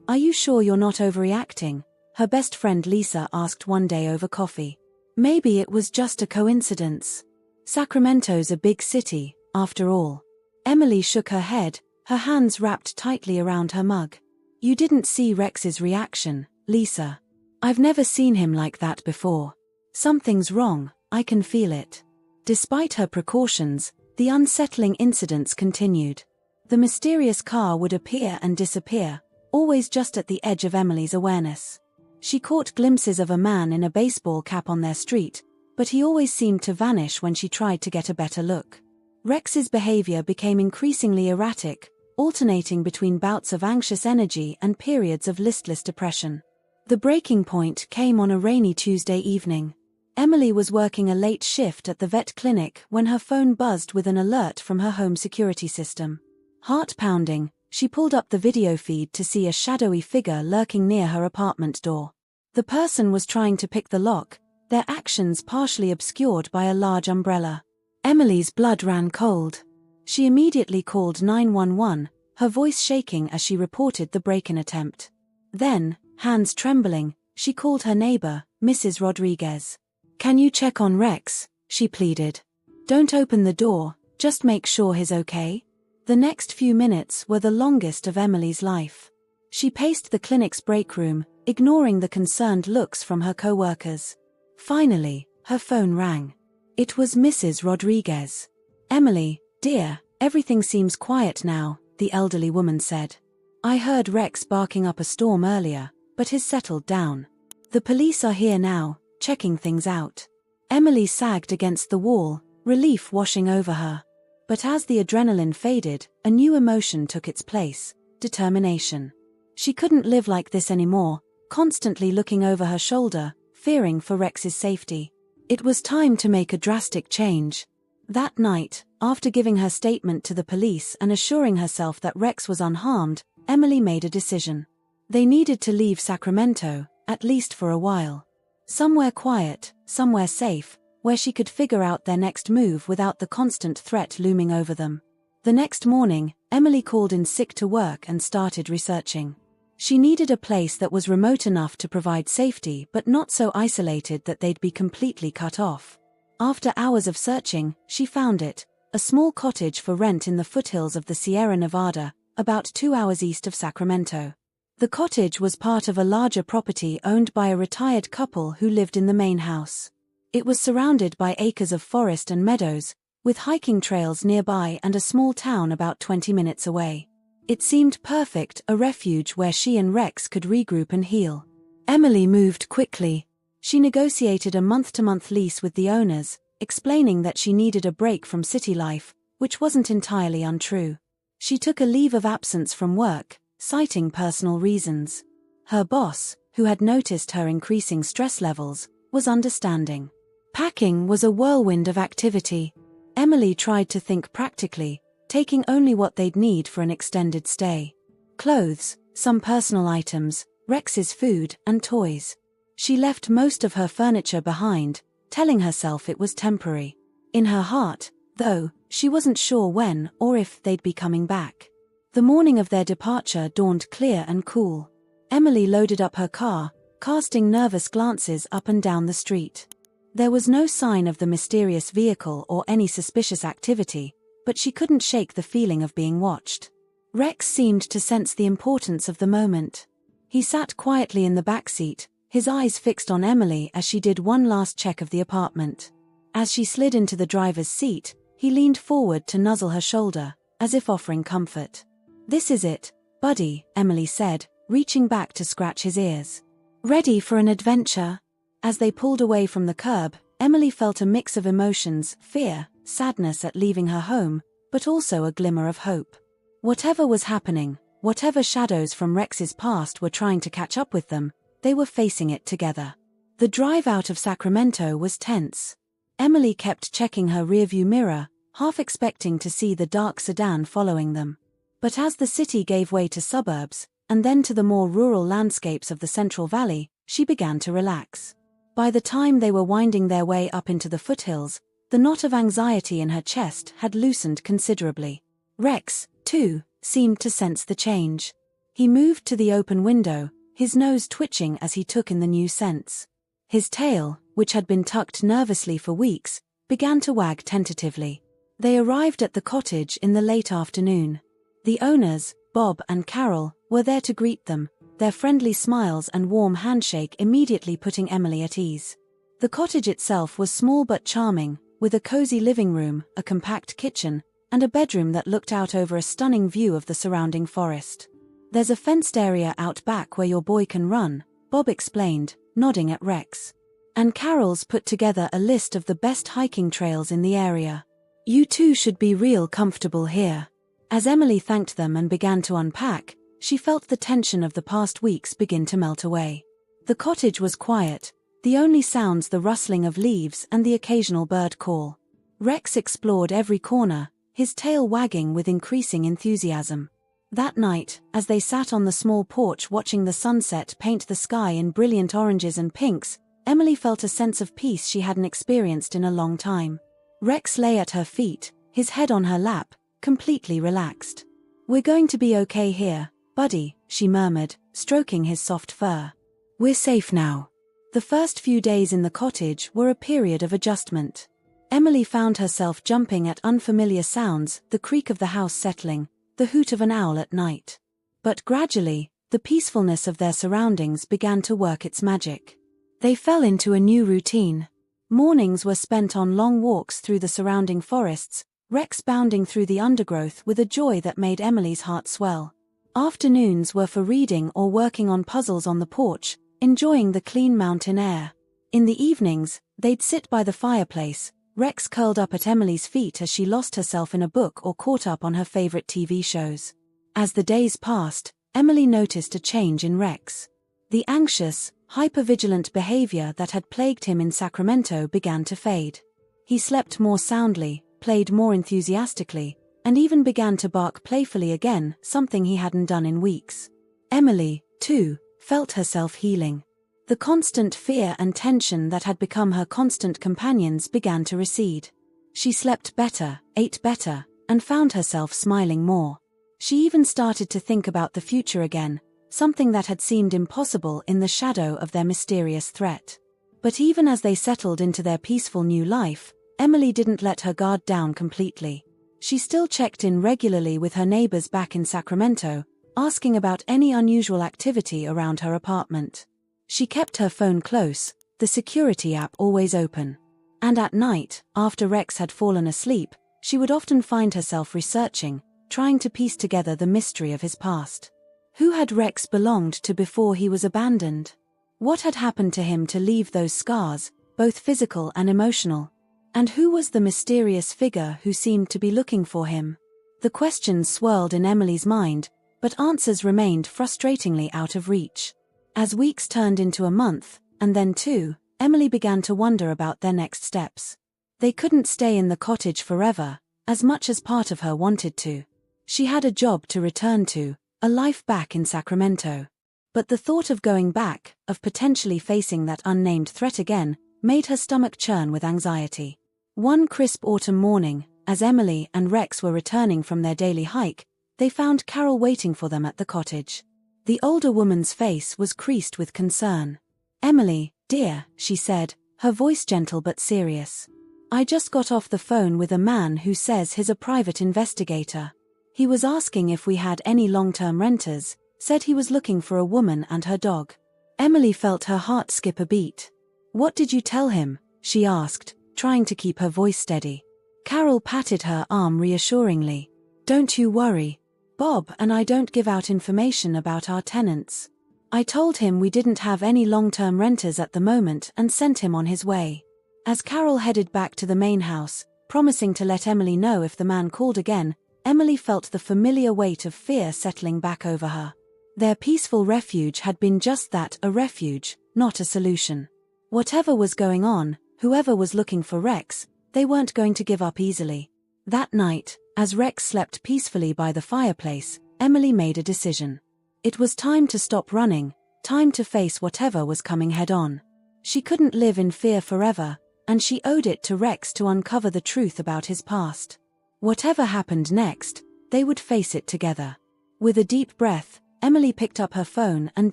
"Are you sure you're not overreacting?" her best friend Lisa asked one day over coffee. "Maybe it was just a coincidence. Sacramento's a big city, after all." Emily shook her head, her hands wrapped tightly around her mug. "You didn't see Rex's reaction, Lisa. I've never seen him like that before. Something's wrong, I can feel it." Despite her precautions, the unsettling incidents continued. The mysterious car would appear and disappear, always just at the edge of Emily's awareness. She caught glimpses of a man in a baseball cap on their street, but he always seemed to vanish when she tried to get a better look. Rex's behavior became increasingly erratic, alternating between bouts of anxious energy and periods of listless depression. The breaking point came on a rainy Tuesday evening. Emily was working a late shift at the vet clinic when her phone buzzed with an alert from her home security system. Heart pounding, she pulled up the video feed to see a shadowy figure lurking near her apartment door. The person was trying to pick the lock, their actions partially obscured by a large umbrella. Emily's blood ran cold. She immediately called 911, her voice shaking as she reported the break-in attempt. Then, hands trembling, she called her neighbor, Mrs. Rodriguez. "Can you check on Rex?" she pleaded. "Don't open the door, just make sure he's okay." The next few minutes were the longest of Emily's life. She paced the clinic's break room, ignoring the concerned looks from her co-workers. Finally, her phone rang. It was Mrs. Rodriguez. "Emily, dear, everything seems quiet now," the elderly woman said. "I heard Rex barking up a storm earlier, but he's settled down. The police are here now, checking things out." Emily sagged against the wall, relief washing over her. But as the adrenaline faded, a new emotion took its place: determination. She couldn't live like this anymore, constantly looking over her shoulder, fearing for Rex's safety. It was time to make a drastic change. That night, after giving her statement to the police and assuring herself that Rex was unharmed, Emily made a decision. They needed to leave Sacramento, at least for a while. Somewhere quiet, somewhere safe, where she could figure out their next move without the constant threat looming over them. The next morning, Emily called in sick to work and started researching. She needed a place that was remote enough to provide safety but not so isolated that they'd be completely cut off. After hours of searching, she found it, a small cottage for rent in the foothills of the Sierra Nevada, about 2 hours east of Sacramento. The cottage was part of a larger property owned by a retired couple who lived in the main house. It was surrounded by acres of forest and meadows, with hiking trails nearby and a small town about 20 minutes away. It seemed perfect, a refuge where she and Rex could regroup and heal. Emily moved quickly. She negotiated a month-to-month lease with the owners, explaining that she needed a break from city life, which wasn't entirely untrue. She took a leave of absence from work, citing personal reasons. Her boss, who had noticed her increasing stress levels, was understanding. Packing was a whirlwind of activity. Emily tried to think practically, taking only what they'd need for an extended stay. Clothes, some personal items, Rex's food, and toys. She left most of her furniture behind, telling herself it was temporary. In her heart, though, she wasn't sure when or if they'd be coming back. The morning of their departure dawned clear and cool. Emily loaded up her car, casting nervous glances up and down the street. There was no sign of the mysterious vehicle or any suspicious activity, but she couldn't shake the feeling of being watched. Rex seemed to sense the importance of the moment. He sat quietly in the backseat, his eyes fixed on Emily as she did one last check of the apartment. As she slid into the driver's seat, he leaned forward to nuzzle her shoulder, as if offering comfort. "This is it, buddy," Emily said, reaching back to scratch his ears. "Ready for an adventure?" As they pulled away from the curb, Emily felt a mix of emotions: fear, sadness at leaving her home, but also a glimmer of hope. Whatever was happening, whatever shadows from Rex's past were trying to catch up with them, they were facing it together. The drive out of Sacramento was tense. Emily kept checking her rearview mirror, half expecting to see the dark sedan following them. But as the city gave way to suburbs, and then to the more rural landscapes of the Central Valley, she began to relax. By the time they were winding their way up into the foothills, the knot of anxiety in her chest had loosened considerably. Rex, too, seemed to sense the change. He moved to the open window, his nose twitching as he took in the new scents. His tail, which had been tucked nervously for weeks, began to wag tentatively. They arrived at the cottage in the late afternoon. The owners, Bob and Carol, were there to greet them, their friendly smiles and warm handshake immediately putting Emily at ease. The cottage itself was small but charming, with a cozy living room, a compact kitchen, and a bedroom that looked out over a stunning view of the surrounding forest. There's a fenced area out back where your boy can run, Bob explained, nodding at Rex. And Carol's put together a list of the best hiking trails in the area. You two should be real comfortable here. As Emily thanked them and began to unpack, she felt the tension of the past weeks begin to melt away. The cottage was quiet, the only sounds the rustling of leaves and the occasional bird call. Rex explored every corner, his tail wagging with increasing enthusiasm. That night, as they sat on the small porch watching the sunset paint the sky in brilliant oranges and pinks, Emily felt a sense of peace she hadn't experienced in a long time. Rex lay at her feet, his head on her lap, completely relaxed. "We're going to be okay here, buddy," she murmured, stroking his soft fur. "We're safe now." The first few days in the cottage were a period of adjustment. Emily found herself jumping at unfamiliar sounds, the creak of the house settling, the hoot of an owl at night. But gradually, the peacefulness of their surroundings began to work its magic. They fell into a new routine. Mornings were spent on long walks through the surrounding forests, Rex bounding through the undergrowth with a joy that made Emily's heart swell. Afternoons were for reading or working on puzzles on the porch, enjoying the clean mountain air. In the evenings, they'd sit by the fireplace, Rex curled up at Emily's feet as she lost herself in a book or caught up on her favorite TV shows. As the days passed, Emily noticed a change in Rex. The anxious, hypervigilant behavior that had plagued him in Sacramento began to fade. He slept more soundly, played more enthusiastically, and even began to bark playfully again, something he hadn't done in weeks. Emily, too, felt herself healing. The constant fear and tension that had become her constant companions began to recede. She slept better, ate better, and found herself smiling more. She even started to think about the future again, something that had seemed impossible in the shadow of their mysterious threat. But even as they settled into their peaceful new life, Emily didn't let her guard down completely. She still checked in regularly with her neighbors back in Sacramento, asking about any unusual activity around her apartment. She kept her phone close, the security app always open. And at night, after Rex had fallen asleep, she would often find herself researching, trying to piece together the mystery of his past. Who had Rex belonged to before he was abandoned? What had happened to him to leave those scars, both physical and emotional? And who was the mysterious figure who seemed to be looking for him? The questions swirled in Emily's mind, but answers remained frustratingly out of reach. As weeks turned into a month, and then 2, Emily began to wonder about their next steps. They couldn't stay in the cottage forever, as much as part of her wanted to. She had a job to return to, a life back in Sacramento. But the thought of going back, of potentially facing that unnamed threat again, made her stomach churn with anxiety. One crisp autumn morning, as Emily and Rex were returning from their daily hike, they found Carol waiting for them at the cottage. The older woman's face was creased with concern. "Emily, dear," she said, her voice gentle but serious. "I just got off the phone with a man who says he's a private investigator. He was asking if we had any long-term renters, said he was looking for a woman and her dog." Emily felt her heart skip a beat. "What did you tell him?" she asked, trying to keep her voice steady. Carol patted her arm reassuringly. "Don't you worry. Bob and I don't give out information about our tenants. I told him we didn't have any long-term renters at the moment and sent him on his way." As Carol headed back to the main house, promising to let Emily know if the man called again, Emily felt the familiar weight of fear settling back over her. Their peaceful refuge had been just that, a refuge, not a solution. Whatever was going on, whoever was looking for Rex, they weren't going to give up easily. That night, as Rex slept peacefully by the fireplace, Emily made a decision. It was time to stop running, time to face whatever was coming head-on. She couldn't live in fear forever, and she owed it to Rex to uncover the truth about his past. Whatever happened next, they would face it together. With a deep breath, Emily picked up her phone and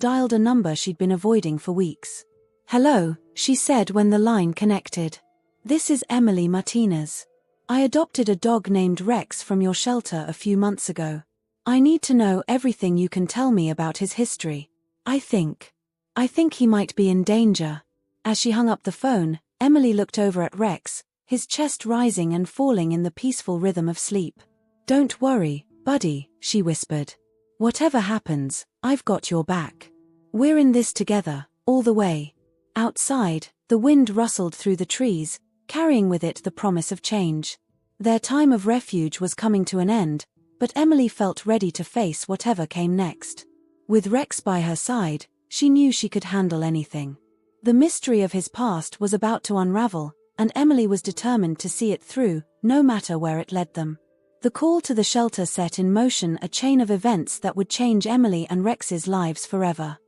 dialed a number she'd been avoiding for weeks. "Hello," she said when the line connected. "This is Emily Martinez. I adopted a dog named Rex from your shelter a few months ago. I need to know everything you can tell me about his history. I think he might be in danger." As she hung up the phone, Emily looked over at Rex, his chest rising and falling in the peaceful rhythm of sleep. "Don't worry, buddy," she whispered. Whatever happens, I've got your back. We're in this together, all the way. Outside, the wind rustled through the trees, carrying with it the promise of change. Their time of refuge was coming to an end, but Emily felt ready to face whatever came next. With Rex by her side, she knew she could handle anything. The mystery of his past was about to unravel, and Emily was determined to see it through, no matter where it led them. The call to the shelter set in motion a chain of events that would change Emily and Rex's lives forever.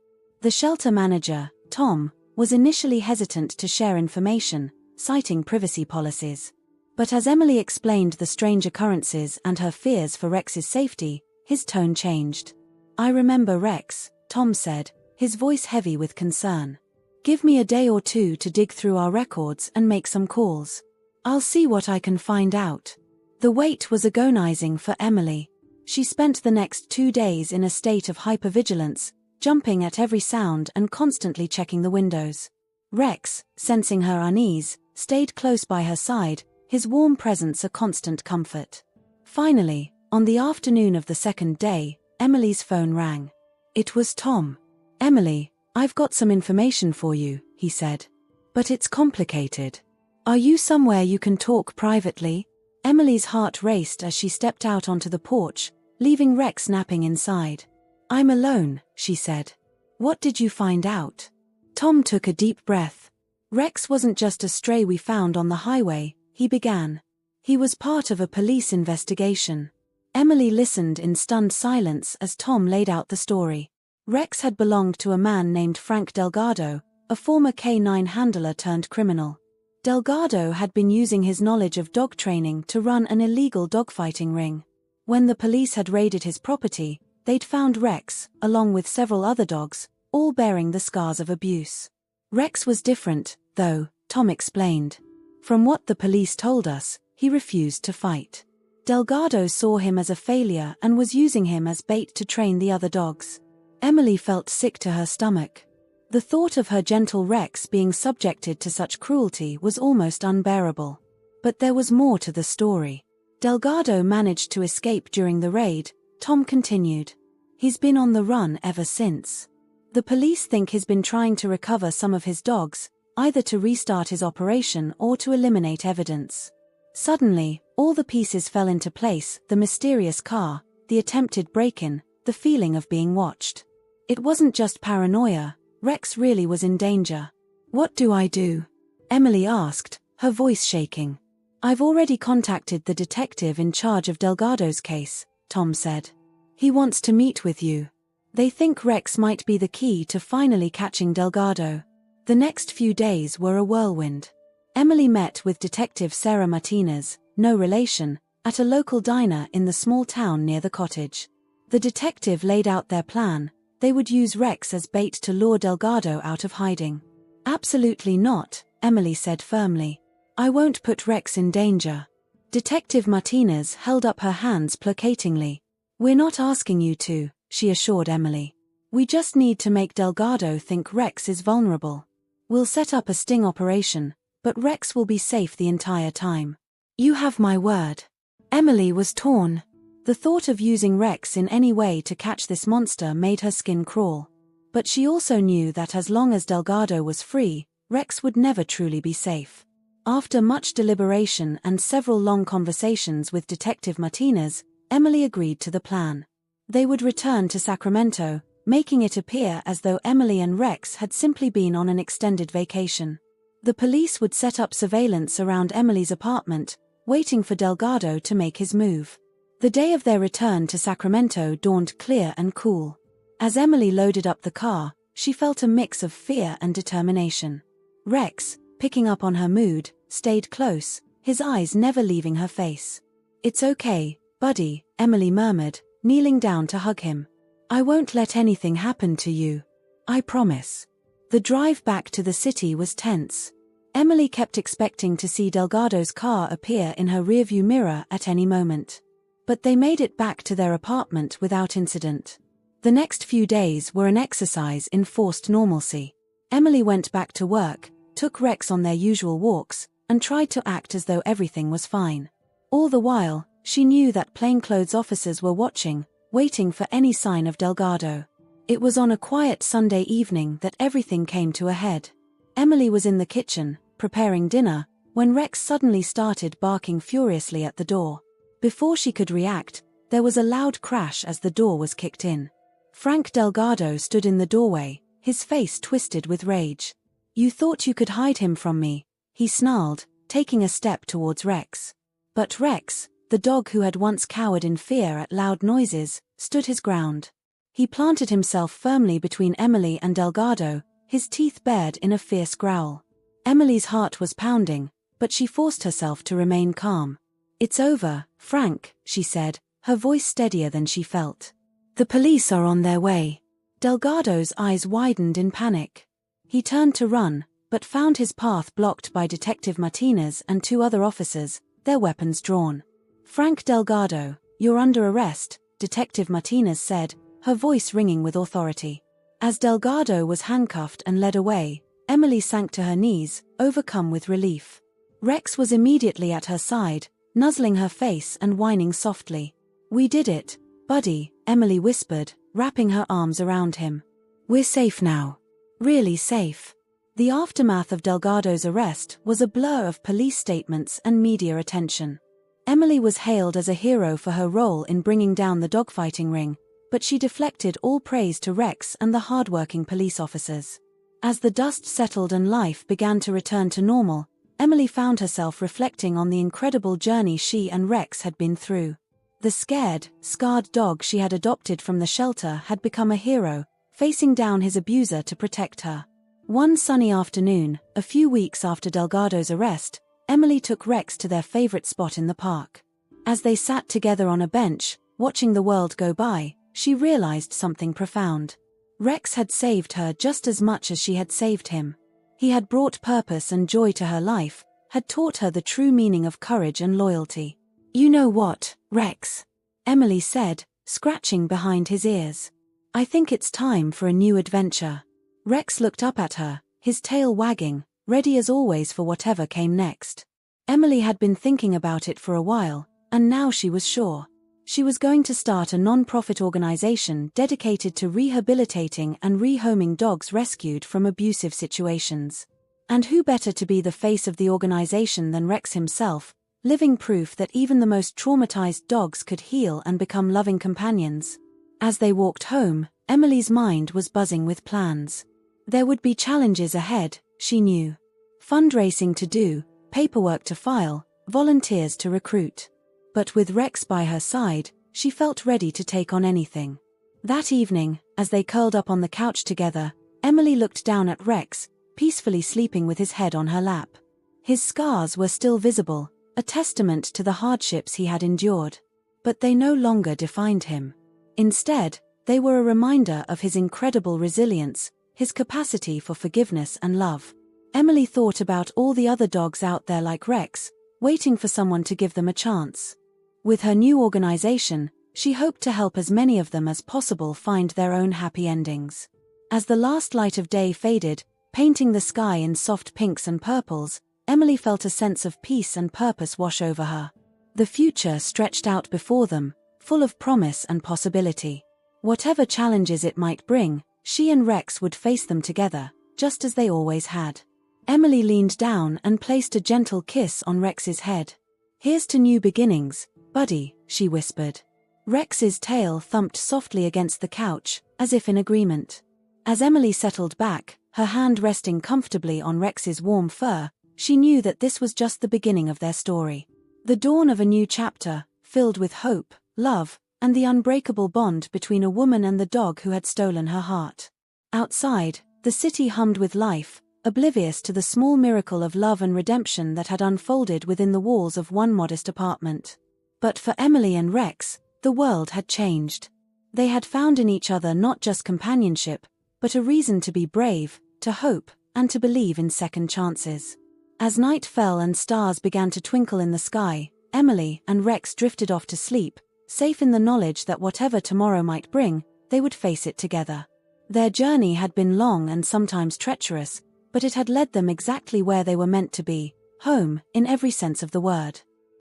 The shelter manager, Tom, was initially hesitant to share information, citing privacy policies. But as Emily explained the strange occurrences and her fears for Rex's safety, his tone changed. "I remember Rex," Tom said, his voice heavy with concern. "Give me a day or two to dig through our records and make some calls. I'll see what I can find out." The wait was agonizing for Emily. She spent the next 2 days in a state of hypervigilance, jumping at every sound and constantly checking the windows. Rex, sensing her unease, stayed close by her side, his warm presence a constant comfort. Finally, on the afternoon of the second day, Emily's phone rang. It was Tom. "Emily, I've got some information for you," he said. "But it's complicated. Are you somewhere you can talk privately?" Emily's heart raced as she stepped out onto the porch, leaving Rex napping inside. "I'm alone," she said. "What did you find out?" Tom took a deep breath. "Rex wasn't just a stray we found on the highway," he began. "He was part of a police investigation." Emily listened in stunned silence as Tom laid out the story. Rex had belonged to a man named Frank Delgado, a former K-9 handler turned criminal. Delgado had been using his knowledge of dog training to run an illegal dogfighting ring. When the police had raided his property, they'd found Rex, along with several other dogs, all bearing the scars of abuse. Rex was different, though, Tom explained. From what the police told us, he refused to fight. Delgado saw him as a failure and was using him as bait to train the other dogs. Emily felt sick to her stomach. The thought of her gentle Rex being subjected to such cruelty was almost unbearable. But there was more to the story. Delgado managed to escape during the raid, Tom continued. He's been on the run ever since. The police think he's been trying to recover some of his dogs, either to restart his operation or to eliminate evidence. Suddenly, all the pieces fell into place: the mysterious car, the attempted break-in, the feeling of being watched. It wasn't just paranoia. Rex really was in danger. "What do I do?" Emily asked, her voice shaking. "I've already contacted the detective in charge of Delgado's case," Tom said. "He wants to meet with you. They think Rex might be the key to finally catching Delgado." The next few days were a whirlwind. Emily met with Detective Sarah Martinez, no relation, at a local diner in the small town near the cottage. The detective laid out their plan. They would use Rex as bait to lure Delgado out of hiding. "Absolutely not," Emily said firmly. "I won't put Rex in danger." Detective Martinez held up her hands placatingly. "We're not asking you to," she assured Emily. "We just need to make Delgado think Rex is vulnerable. We'll set up a sting operation, but Rex will be safe the entire time. You have my word." Emily was torn. The thought of using Rex in any way to catch this monster made her skin crawl. But she also knew that as long as Delgado was free, Rex would never truly be safe. After much deliberation and several long conversations with Detective Martinez, Emily agreed to the plan. They would return to Sacramento, making it appear as though Emily and Rex had simply been on an extended vacation. The police would set up surveillance around Emily's apartment, waiting for Delgado to make his move. The day of their return to Sacramento dawned clear and cool. As Emily loaded up the car, she felt a mix of fear and determination. Rex, picking up on her mood, stayed close, his eyes never leaving her face. "It's okay, buddy," Emily murmured, kneeling down to hug him. "I won't let anything happen to you. I promise." The drive back to the city was tense. Emily kept expecting to see Delgado's car appear in her rearview mirror at any moment. But they made it back to their apartment without incident. The next few days were an exercise in forced normalcy. Emily went back to work, took Rex on their usual walks, and tried to act as though everything was fine. All the while, she knew that plainclothes officers were watching, waiting for any sign of Delgado. It was on a quiet Sunday evening that everything came to a head. Emily was in the kitchen, preparing dinner, when Rex suddenly started barking furiously at the door. Before she could react, there was a loud crash as the door was kicked in. Frank Delgado stood in the doorway, his face twisted with rage. "You thought you could hide him from me," he snarled, taking a step towards Rex. But Rex, the dog who had once cowered in fear at loud noises, stood his ground. He planted himself firmly between Emily and Delgado, his teeth bared in a fierce growl. Emily's heart was pounding, but she forced herself to remain calm. "It's over, Frank," she said, her voice steadier than she felt. "The police are on their way." Delgado's eyes widened in panic. He turned to run, but found his path blocked by Detective Martinez and two other officers, their weapons drawn. "Frank Delgado, you're under arrest," Detective Martinez said, her voice ringing with authority. As Delgado was handcuffed and led away, Emily sank to her knees, overcome with relief. Rex was immediately at her side, nuzzling her face and whining softly. "We did it, buddy," Emily whispered, wrapping her arms around him. "We're safe now. Really safe." The aftermath of Delgado's arrest was a blur of police statements and media attention. Emily was hailed as a hero for her role in bringing down the dogfighting ring, but she deflected all praise to Rex and the hardworking police officers. As the dust settled and life began to return to normal, Emily found herself reflecting on the incredible journey she and Rex had been through. The scared, scarred dog she had adopted from the shelter had become a hero, facing down his abuser to protect her. One sunny afternoon, a few weeks after Delgado's arrest, Emily took Rex to their favorite spot in the park. As they sat together on a bench, watching the world go by, she realized something profound. Rex had saved her just as much as she had saved him. He had brought purpose and joy to her life, had taught her the true meaning of courage and loyalty. "You know what, Rex?" Emily said, scratching behind his ears. "I think it's time for a new adventure." Rex looked up at her, his tail wagging, ready as always for whatever came next. Emily had been thinking about it for a while, and now she was sure. She was going to start a non-profit organization dedicated to rehabilitating and rehoming dogs rescued from abusive situations. And who better to be the face of the organization than Rex himself, living proof that even the most traumatized dogs could heal and become loving companions. As they walked home, Emily's mind was buzzing with plans. There would be challenges ahead, she knew. Fundraising to do, paperwork to file, volunteers to recruit. But with Rex by her side, she felt ready to take on anything. That evening, as they curled up on the couch together, Emily looked down at Rex, peacefully sleeping with his head on her lap. His scars were still visible, a testament to the hardships he had endured. But they no longer defined him. Instead, they were a reminder of his incredible resilience, his capacity for forgiveness and love. Emily thought about all the other dogs out there like Rex, waiting for someone to give them a chance. With her new organization, she hoped to help as many of them as possible find their own happy endings. As the last light of day faded, painting the sky in soft pinks and purples, Emily felt a sense of peace and purpose wash over her. The future stretched out before them, full of promise and possibility. Whatever challenges it might bring, she and Rex would face them together, just as they always had. Emily leaned down and placed a gentle kiss on Rex's head. "Here's to new beginnings, buddy," she whispered. Rex's tail thumped softly against the couch, as if in agreement. As Emily settled back, her hand resting comfortably on Rex's warm fur, she knew that this was just the beginning of their story. The dawn of a new chapter, filled with hope, love, and the unbreakable bond between a woman and the dog who had stolen her heart. Outside, the city hummed with life, oblivious to the small miracle of love and redemption that had unfolded within the walls of one modest apartment. But for Emily and Rex, the world had changed. They had found in each other not just companionship, but a reason to be brave, to hope, and to believe in second chances. As night fell and stars began to twinkle in the sky, Emily and Rex drifted off to sleep, safe in the knowledge that whatever tomorrow might bring, they would face it together. Their journey had been long and sometimes treacherous, but it had led them exactly where they were meant to be, home, in every sense of the word.